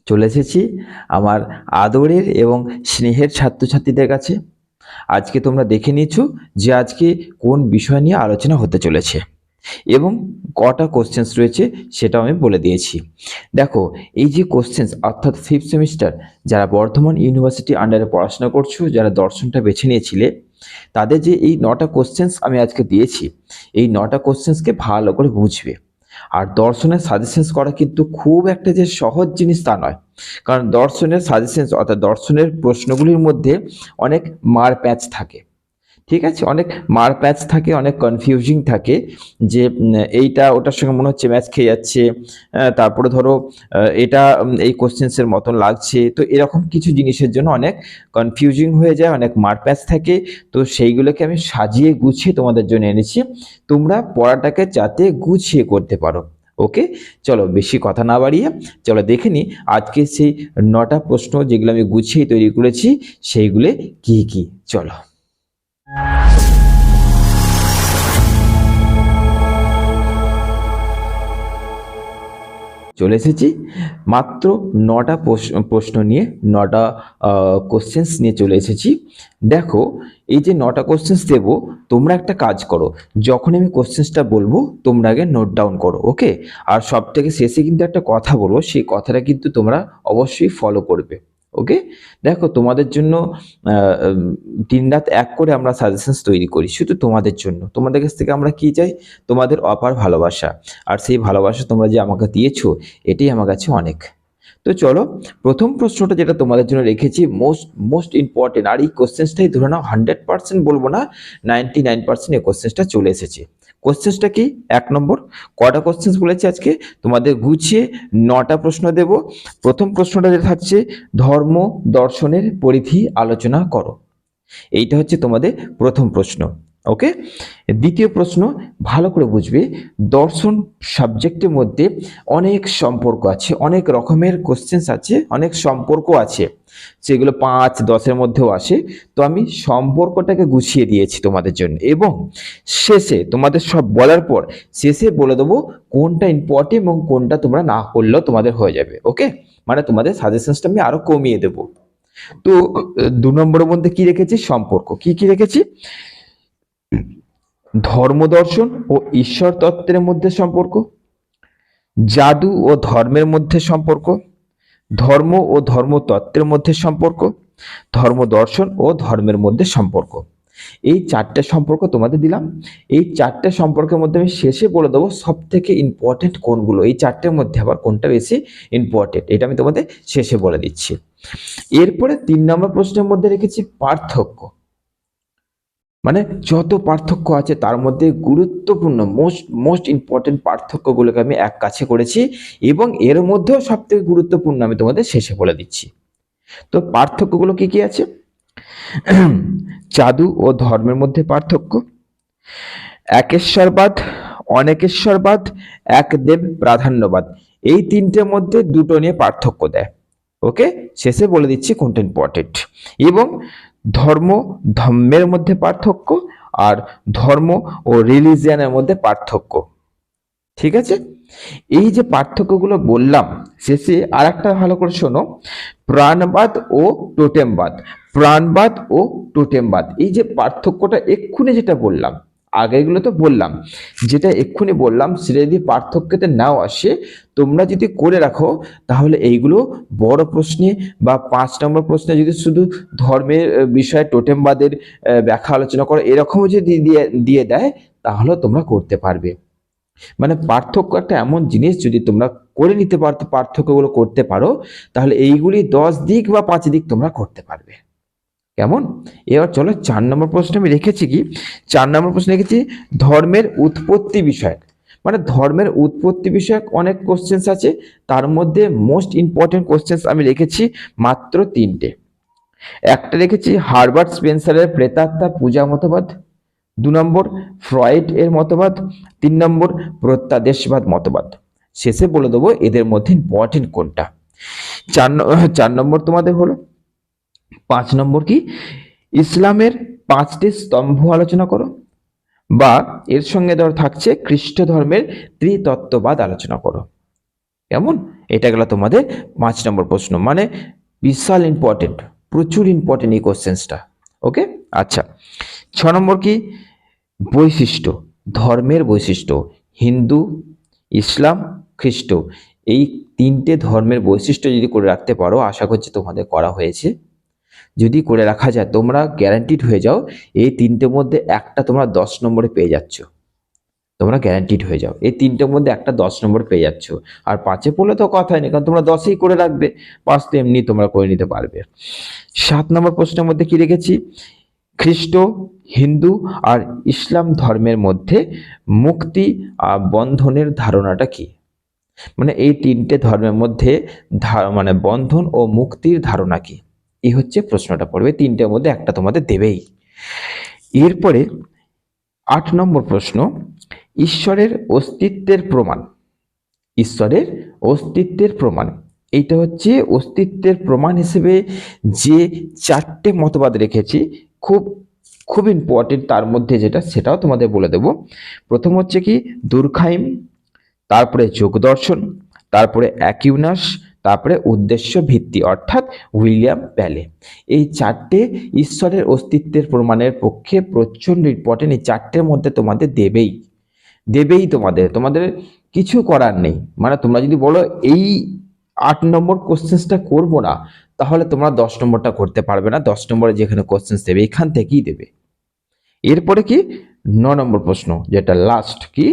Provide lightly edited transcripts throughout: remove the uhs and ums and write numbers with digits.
চলে এসেছি আমার আদরের এবং স্নেহের ছাত্রছাত্রীদের কাছে। আজকে তোমরা দেখে নিয়েছো যে আজকে কোন বিষয় নিয়ে আলোচনা হতে চলেছে এবং কটা কোশ্চেন্স রয়েছে সেটাও আমি বলে দিয়েছি। দেখো, এই যে কোশ্চেন্স অর্থাৎ 5th সেমিস্টার যারা বর্ধমান ইউনিভার্সিটি আন্ডারে পড়াশোনা করছো, যারা দর্শনটা বেছে নিয়েছিলে, তাদের যে এই 9টা কোশ্চেন্স আমি আজকে দিয়েছি, এই 9টা কোশ্চেন্সকে ভালো করে বুঝবে। আর দর্শনের সাজেশনস করা কিন্তু খুব একটা যে সহজ জিনিস তা নয়, কারণ দর্শনের সাজেশনস অর্থাৎ দর্শনের প্রশ্নগুলির মধ্যে অনেক মার প্যাচ থাকে। ঠিক আছে, অনেক মার প্যাচ থাকে, অনেক কনফিউজিং থাকে যে এইটা ওটার সঙ্গে মনে হচ্ছে ম্যাচ খেয়ে যাচ্ছে, তারপরে ধরো এটা এই কোশ্চেন্সের মতন লাগছে, তো এরকম কিছু জিনিসের জন্য অনেক কনফিউজিং হয়ে যায়, অনেক মার প্যাচ থাকে। তো সেইগুলোকে আমি সাজিয়ে গুছিয়ে তোমাদের জন্য এনেছি, তোমরা পড়াটাকে যাতে গুছিয়ে করতে পারো। ওকে, চলো বেশি কথা না বাড়িয়ে চলো দেখে নি আজকে সেই 9টা প্রশ্ন যেগুলো আমি গুছিয়ে তৈরি করেছি সেইগুলো কি কি। চলো, চলে এসেছি মাত্র 9টা প্রশ্ন নিয়ে, 9টা কোশ্চেন্স নিয়ে চলে এসেছি। দেখো, এই যে 9টা কোশ্চেন্স দেবো, তোমরা একটা কাজ করো, যখন আমি কোশ্চেন্সটা বলবো তোমরা আগে নোট ডাউন করো। ওকে, আর সব থেকে শেষে কিন্তু একটা কথা বলবো, সেই কথাটা কিন্তু তোমরা অবশ্যই ফলো করবে। ওকে, দেখো তোমাদের জন্য দিনরাত এক করে আমরা সাজেশনস তৈরি করি শুধু তোমাদের জন্য। তোমাদের কাছ থেকে আমরা কি চাই? তোমাদের অপার ভালোবাসা, আর সেই ভালোবাসা তোমরা যে আমাকে দিয়েছো এটাই আমার কাছে অনেক। তো চলো, প্রথম প্রশ্নটা যেটা তোমাদের জন্য রেখেছি মোস্ট ইম্পর্টেন্ট, আর এই কোশ্চেন্সটাই ধরে নাও 100% বলবো না, 99% এই কোশ্চেন্সটা চলে এসেছে। কোশ্চেন্সটা কি? 1 নম্বর, কটা কোশ্চেন্স বলেছি আজকে তোমাদের গুছিয়ে 9টা প্রশ্ন দেব। প্রথম প্রশ্নটা যেটা থাকছে, ধর্ম দর্শনের পরিধি আলোচনা করো। এইটা হচ্ছে তোমাদের প্রথম প্রশ্ন। ওকে, দ্বিতীয় প্রশ্ন ভালো করে বুঝবে, দর্শন সাবজেক্টের মধ্যে অনেক সম্পর্ক আছে, অনেক রকমের কোশ্চেন্স আছে, অনেক সম্পর্ক আছে, সেগুলো 5, 10-এর মধ্যেও আসে। তো আমি সম্পর্কটাকে গুছিয়ে দিয়েছি তোমাদের জন্য, এবং শেষে তোমাদের সব বলার পর শেষে বলে দেবো কোনটা ইম্পর্টেন্ট এবং কোনটা তোমরা না করলেও তোমাদের হয়ে যাবে। ওকে, মানে তোমাদের সাজেশনসটা আমি আরো কমিয়ে দেবো। তো 2 নম্বরের মধ্যে কি রেখেছি? সম্পর্ক। কি কি রেখেছি? ধর্ম দর্শন ও ঈশ্বর তত্ত্বের মধ্যে সম্পর্ক, জাদু ও ধর্মের মধ্যে সম্পর্ক, ধর্ম ও ধর্মতত্ত্বের মধ্যে সম্পর্ক, ধর্ম দর্শন ও ধর্মের মধ্যে সম্পর্ক। এই 4টে সম্পর্ক তোমাদের দিলাম। এই 4টে সম্পর্কের মধ্যে আমি শেষে বলে দেবো সব থেকে ইম্পর্টেন্ট কোনগুলো, এই 4টের মধ্যে আবার কোনটা বেশি ইম্পর্টেন্ট, এটা আমি তোমাদের শেষে বলে দিচ্ছি। এরপরে 3 নম্বর প্রশ্নের মধ্যে রেখেছি পার্থক্য, মানে যত পার্থক্য আছে তার মধ্যে গুরুত্বপূর্ণ মোস্ট ইম্পর্টেন্ট পার্থক্যগুলোকে আমি এক কাছে করেছি, এবং এর মধ্যেও সব থেকে গুরুত্বপূর্ণ আমি তোমাদের শেষে বলে দিচ্ছি। তো পার্থক্যগুলো কি কি আছে? জাদু ও ধর্মের মধ্যে পার্থক্য, একেশ্বরবাদ, অনেকেশ্বরবাদ, একদেব প্রাধান্যবাদ, এই 3টের মধ্যে 2টো নিয়ে পার্থক্য দেয়। ওকে, শেষে বলে দিচ্ছি কোনটা ইম্পর্টেন্ট। এবং ধর্মের মধ্যে পার্থক্য, আর ধর্ম ও রিলিজিয়ানের মধ্যে পার্থক্য। ঠিক আছে, এই যে পার্থক্যগুলো বললাম, শেষে আর একটা ভালো করে শোনো, প্রাণবাদ ও টোটেমবাদ। প্রাণবাদ ও টোটেমবাদ, এই যে পার্থক্যটা এক্ষুনি যেটা বললাম, আগেগুলো তো বললাম, যেটা এক্ষুনি বললাম সেটা যদি পার্থক্যতে নাও আসে, তোমরা যদি করে রাখো, তাহলে এইগুলো বড় প্রশ্নে বা 5 নম্বর প্রশ্নে যদি শুধু ধর্মের বিষয়ে টোটেমবাদের ব্যাখ্যা আলোচনা করো এরকমও যদি দিয়ে দেয়, তাহলে তোমরা করতে পারবে। মানে পার্থক্য একটা এমন জিনিস, যদি তোমরা করে নিতে পারো, পার্থক্যগুলো করতে পারো, তাহলে এইগুলি 10 দিক বা 5 দিক তোমরা করতে পারবে। কেমন? এবার চলো 4 নম্বর প্রশ্ন আমি রেখেছি কি? 4 নম্বর প্রশ্ন রেখেছি ধর্মের উৎপত্তি বিষয়ক। মানে ধর্মের উৎপত্তি বিষয়ক অনেক কোশ্চেন্স আছে, তার মধ্যে মোস্ট ইম্পর্টেন্ট কোশ্চেন্স আমি রেখেছি মাত্র 3টে। একটা রেখেছি হার্বার্ট স্পেন্সারের প্রেতাত্মা পূজা মতবাদ, 2 নম্বর ফ্রয়েড এর মতবাদ, 3 নম্বর প্রত্যাদেশবাদ মতবাদ। শেষে বলে দেবো এদের মধ্যে ইম্পর্টেন্ট কোনটা। 4 নম্বর তোমাদের হলো 5 নম্বর কি? ইসলামের 5টি স্তম্ভ আলোচনা করো, বা এর সঙ্গে ধর থাকছে খ্রিস্ট ধর্মের ত্রিতত্ত্ববাদ আলোচনা করো। কেমন? এটা গেল তোমাদের 5 নম্বর প্রশ্ন, মানে বিশাল ইম্পর্টেন্ট, প্রচুর ইম্পর্টেন্ট এই কোশ্চেন্সটা। ওকে, আচ্ছা 6 নম্বর কি, বৈশিষ্ট্য, ধর্মের বৈশিষ্ট্য, হিন্দু, ইসলাম, খ্রিস্ট, এই 3টে ধর্মের বৈশিষ্ট্য যদি করে রাখতে পারো, আশা করছি তোমাদের করা হয়েছে, যদি করে রাখা যায় তোমরা গ্যারান্টিড হয়ে যাও এই 3টের মধ্যে একটা তোমরা 10 নম্বরে পেয়ে যাচ্ছ, তোমরা গ্যারান্টিড হয়ে যাও এই 3টের মধ্যে একটা 10 নম্বর পেয়ে যাচ্ছ। আর 5-এ পড়লে তো কথাই নেই, কারণ তোমরা 10এই করে রাখবে, 5 তো এমনি তোমরা করে নিতে পারবে। 7 নম্বর প্রশ্নের মধ্যে কি রেখেছি, খ্রিস্ট, হিন্দু আর ইসলাম ধর্মের মধ্যে মুক্তি বন্ধনের ধারণাটা কি? মানে এই 3টে ধর্মের মধ্যে মানে বন্ধন ও মুক্তির ধারণা কি, এই হচ্ছে প্রশ্নটা পড়বে, 3টের মধ্যে একটা তোমাদের দেবেই। এরপরে 8 নম্বর প্রশ্ন, ঈশ্বরের অস্তিত্বের প্রমাণ, ঈশ্বরের অস্তিত্বের প্রমাণ, এইটা হচ্ছে অস্তিত্বের প্রমাণ হিসেবে যে 4টে মতবাদ রেখেছি, খুব খুব ইম্পর্টেন্ট, তার মধ্যে যেটা সেটাও তোমাদের বলে দেব। প্রথম হচ্ছে কি দুর্খাইম, তারপরে যোগদর্শন, তারপরে অ্যাকিউনাস, তারপরে উদ্দেশ্য ভিত্তি অর্থাৎ উইলিয়াম প্যালে। এই 4টে ঈশ্বরের অস্তিত্বের প্রমাণের পক্ষে প্রচন্ড ইম্পর্টেন্ট, এই 4টের মধ্যে তোমাদের দেবেই দেবেই, তোমাদের কিছু করার নেই। মানে তোমরা যদি বলো এই 8 নম্বর কোশ্চেন্সটা করবো না, তাহলে তোমরা 10 নম্বরটা করতে পারবে না, 10 নম্বরে যেখানে কোশ্চেন্স দেবে এখান থেকেই দেবে। এরপরে কি 9 নম্বর প্রশ্ন, যেটা লাস্ট, কি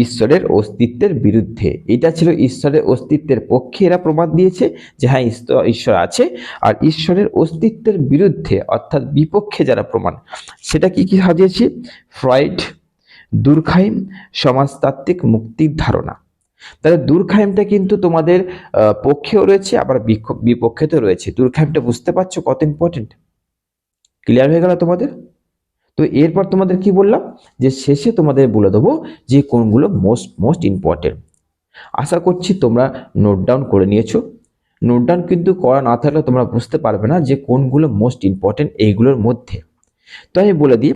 ঈশ্বরের অস্তিত্বের বিরুদ্ধে, এটা ছিল ঈশ্বরের অস্তিত্বের পক্ষে এরা প্রমাণ দিয়েছে যে হ্যাঁ ঈশ্বর আছে, আর ঈশ্বরের অস্তিত্বের বিরুদ্ধে অর্থাৎ বিপক্ষে যারা প্রমাণ, সেটা কি কি সাজিয়েছি, ফ্রয়েড, দুর্খাইম, সমাজতাত্ত্বিক মুক্তির ধারণা। তাহলে দুর্খাইমটা কিন্তু তোমাদের পক্ষেও রয়েছে, আবার বিপক্ষেতেও রয়েছে। দুর্খাইমটা বুঝতে পারছো কত ইম্পর্টেন্ট, ক্লিয়ার হয়ে গেল তোমাদের? তো এরপর তোমাদের কি বললাম, যে শেষে তোমাদের বলে দেবো যে কোনগুলো মোস্ট ইম্পর্টেন্ট। আশা করছি তোমরা নোট ডাউন করে নিয়েছো। নোট ডাউন কিন্তু করা না থাকলে তোমরা বুঝতে পারবে না যে কোনগুলো মোস্ট ইম্পর্টেন্ট এইগুলোর মধ্যে। তো আমি বলে দিই,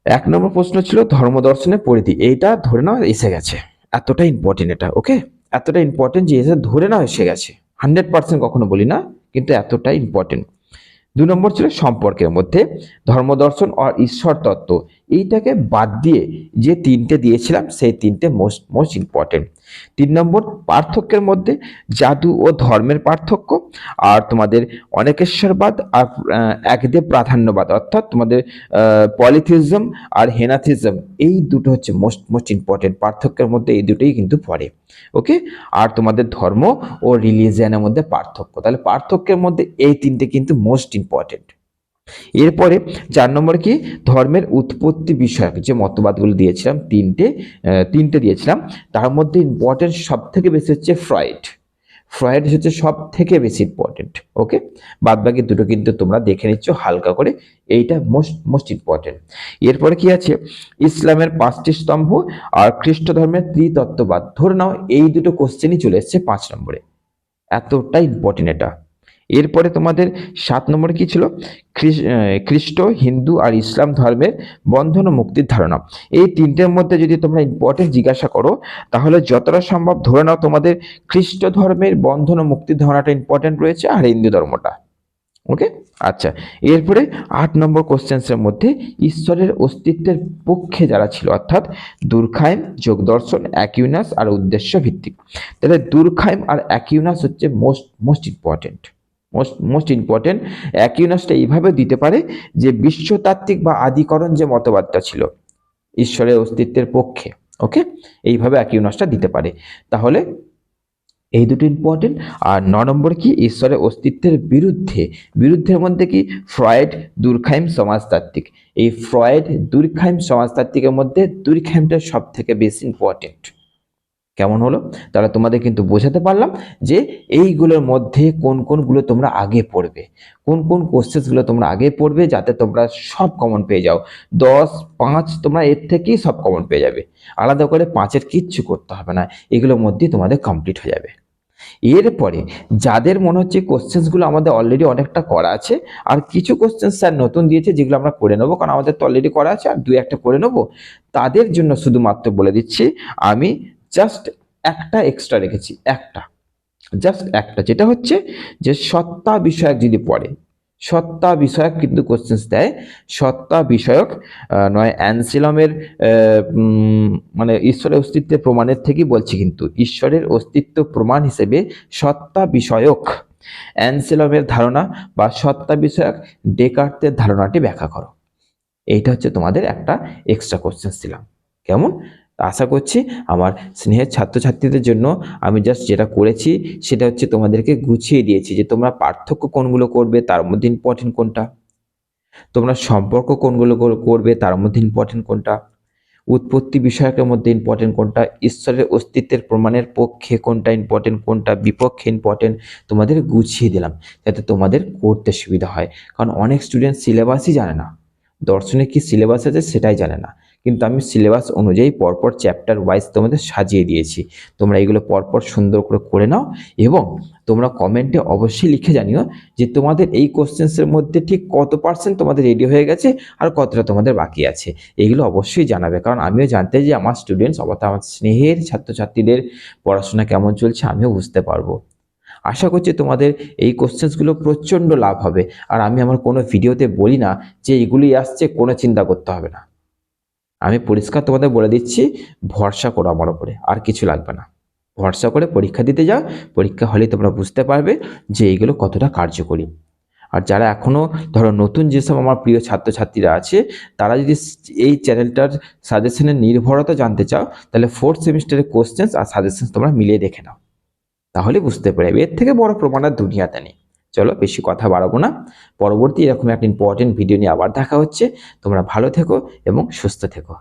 1 নম্বর প্রশ্ন ছিল ধর্মদর্শনের পরিধি, এইটা ধরে নাও এসে গেছে, এতটা ইম্পর্টেন্ট এটা। ওকে, এতটা ইম্পর্টেন্ট যে এসে ধরে নাও এসে গেছে, 100% কখনো বলি না, কিন্তু এতটা ইম্পর্টেন্ট। 2 নম্বর ছিল সম্পর্কের মধ্যে ধর্মদর্শন আর ঈশ্বর তত্ত্ব, এইটাকে বাদ দিয়ে যে 3টে দিয়েছিলাম সেই 3টে মোস্ট ইম্পর্টেন্ট। 3 নম্বর পার্থক্যের মধ্যে জাদু ও ধর্মের পার্থক্য, আর তোমাদের অনেকেশ্বরবাদ আর একদেব প্রাধান্যবাদ, অর্থাৎ তোমাদের পলিথিজম আর হেনাথিজম, এই দুটো হচ্ছে মোস্ট ইম্পর্টেন্ট। পার্থক্যের মধ্যে এই দুটোই কিন্তু পড়ে। ওকে, আর তোমাদের ধর্ম ও রিলিজিয়ানের মধ্যে পার্থক্য, তাহলে পার্থক্যের মধ্যে এই 3টে কিন্তু মোস্ট ইম্পর্টেন্ট। এরপরে 4 নম্বর কি, ধর্মের উৎপত্তি বিষয়ক যে মতবাদগুলো দিয়েছিলাম, তিনটে দিয়েছিলাম, তার মধ্যে ইম্পর্টেন্ট সব থেকে বেশি হচ্ছে ফ্রয়েড হচ্ছে সব থেকে বেশি ইম্পর্টেন্ট। ওকে, বাদ বাকি দুটো কিন্তু তোমরা দেখে নিচ্ছ হালকা করে, এইটা মোস্ট ইম্পর্টেন্ট। এরপরে কি আছে, ইসলামের 5টি স্তম্ভ আর খ্রিস্ট ধর্মের ত্রিতত্ত্ববাদ, ধরে নাও এই দুটো কোশ্চেনই চলে এসছে 5 নম্বরে, এতটা ইম্পর্টেন্ট এটা। এরপরে তোমাদের 7 নম্বরে কি ছিল, খ্রিস্ট, হিন্দু আর ইসলাম ধর্মের বন্ধন ও মুক্তির ধারণা। এই 3টের মধ্যে যদি তোমরা ইম্পর্টেন্ট জিজ্ঞাসা করো, তাহলে যতটা সম্ভব ধরে নাও তোমাদের খ্রিস্ট ধর্মের বন্ধন ও মুক্তির ধারণাটা ইম্পর্টেন্ট রয়েছে, আর হিন্দু ধর্মটা। ওকে, আচ্ছা। এরপরে 8 নম্বর কোশ্চেন্সের মধ্যে ঈশ্বরের অস্তিত্বের পক্ষে যারা ছিল, অর্থাৎ দুর্খাইম, যোগদর্শন, অ্যাকিউনাস আর উদ্দেশ্য ভিত্তিক। তাহলে দুর্খাইম আর অ্যাকিউনাস হচ্ছে মোস্ট ইম্পর্টেন্ট, মোস্ট ইম্পর্টেন্ট। অ্যাকিউনাসটা এইভাবে দিতে পারে যে বিশ্বতাত্ত্বিক বা আদিকরণ যে মতবাদটা ছিল ঈশ্বরের অস্তিত্বের পক্ষে, ওকে, এইভাবে অ্যাকিউনাসটা দিতে পারে। তাহলে এই দুটো ইম্পর্টেন্ট। আর 9 নম্বর কি, ঈশ্বরের অস্তিত্বের বিরুদ্ধের মধ্যে কি, ফ্রয়েড, দুর্খাইম, সমাজতাত্ত্বিক। এই ফ্রয়েড, দুর্খাইম, সমাজতাত্ত্বিকের মধ্যে দুর্খাইমটা সব থেকে বেশি ইম্পর্টেন্ট। কেমন হলো? তাহলে তোমাদের কিন্তু বোঝাতে পারলাম যে এইগুলোর মধ্যে কোনগুলো তোমরা আগে পড়বে, কোন কোশ্চেনগুলো তোমরা আগে পড়বে, যাতে তোমরা সব কমন পেয়ে যাও। 10, 5 তোমরা এর থেকেই সব কমন পেয়ে যাবে, আলাদা করে 5-এর কিচ্ছু করতে হবে না, এগুলোর মধ্যেই তোমাদের কমপ্লিট হয়ে যাবে। এরপরে যাদের মনে হচ্ছে কোশ্চেন্সগুলো আমাদের অলরেডি অনেকটা করা আছে, আর কিছু কোশ্চেন স্যার নতুন দিয়েছে যেগুলো আমরা করে নেবো, কারণ আমাদের তো অলরেডি করা আছে, আর 2-1টা করে নেবো, তাদের জন্য শুধুমাত্র বলে দিচ্ছি, আমি জাস্ট একটা এক্সট্রা রেখেছি, একটা। জাস্ট একটা, যেটা হচ্ছে যে সত্তা বিষয়ক যদি পড়ে, সত্তা বিষয়ক কিন্তু কোশ্চেন্স দেয়। সত্তা বিষয়ক নয় অ্যানসেলমের মানে ঈশ্বরের অস্তিত্বের প্রমাণের থেকেই বলছি, কিন্তু ঈশ্বরের অস্তিত্ব প্রমাণ হিসেবে সত্তা বিষয়ক অ্যানসেলমের ধারণা বা সত্তা বিষয়ক ডেকার্তের ধারণাটি ব্যাখ্যা করো। এইটা হচ্ছে তোমাদের একটা এক্সট্রা কোশ্চেন্স দিলাম। কেমন? আশা করছি আমার স্নেহের ছাত্রছাত্রীদের জন্য আমি জাস্ট যেটা করেছি সেটা হচ্ছে তোমাদেরকে গুছিয়ে দিয়েছি যে তোমরা পার্থক্য কোনগুলো করবে তার মধ্যে ইম্পর্টেন্ট কোনটা, তোমরা সম্পর্ক কোনগুলো করবে তার মধ্যে ইম্পর্টেন্ট কোনটা, উৎপত্তি বিষয়কের মধ্যে ইম্পর্টেন্ট কোনটা, ঈশ্বরের অস্তিত্বের প্রমাণের পক্ষে কোনটা ইম্পর্টেন্ট, কোনটা বিপক্ষে ইম্পর্টেন্ট, তোমাদের গুছিয়ে দিলাম যাতে তোমাদের করতে সুবিধা হয়। কারণ অনেক স্টুডেন্ট সিলেবাসই জানে না, দর্শনে কি সিলেবাস আছে সেটাই জানে না, কিন্তু আমি সিলেবাস অনুযায়ী পরপর চ্যাপ্টার ওয়াইজ তোমাদের সাজিয়ে দিয়েছি। তোমরা এগুলো পরপর সুন্দর করে নাও এবং তোমরা কমেন্টে অবশ্যই লিখে জানিও যে তোমাদের এই কোশ্চেন্সের মধ্যে ঠিক কত পার্সেন্ট তোমাদের রেডি হয়ে গেছে আর কতটা তোমাদের বাকি আছে। এগুলো অবশ্যই জানাবে, কারণ আমিও জানতে যে আমার স্টুডেন্টস অর্থাৎ আমার স্নেহের ছাত্রছাত্রীদের পড়াশোনা কেমন চলছে আমিও বুঝতে পারবো। আশা করছি তোমাদের এই কোশ্চেন্সগুলো প্রচণ্ড লাভ হবে। আর আমি আমার কোনো ভিডিওতে বলি না যে এগুলি আসছে, কোনো চিন্তা করতে হবে না। আমি পরিষ্কার তোমাদের বলে দিচ্ছি, ভরসা করো আমার ওপরে, আর কিছু লাগবে না। ভরসা করে পরীক্ষা দিতে যাও, পরীক্ষা হলে তোমরা বুঝতে পারবে যে এইগুলো কতটা কার্যকরী। আর যারা এখনো ধরো নতুন যেসব আমার প্রিয় ছাত্রছাত্রীরা আছে, তারা যদি এই চ্যানেলটার সাজেশনের নির্ভরতা জানতে চাও, তাহলে 4th সেমিস্টারের কোশ্চেন্স আর সাজেশন তোমরা মিলিয়ে দেখে নাও, তাহলে বুঝতে পারবে। এর থেকে বড় প্রমাণ আর দুনিয়াতে নেই। চলো বেশি কথা বাড়াবো না, পরবর্তী এরকম একটা ইম্পর্টেন্ট ভিডিও নিয়ে আবার দেখা হচ্ছে। তোমরা ভালো থেকো এবং সুস্থ থেকো।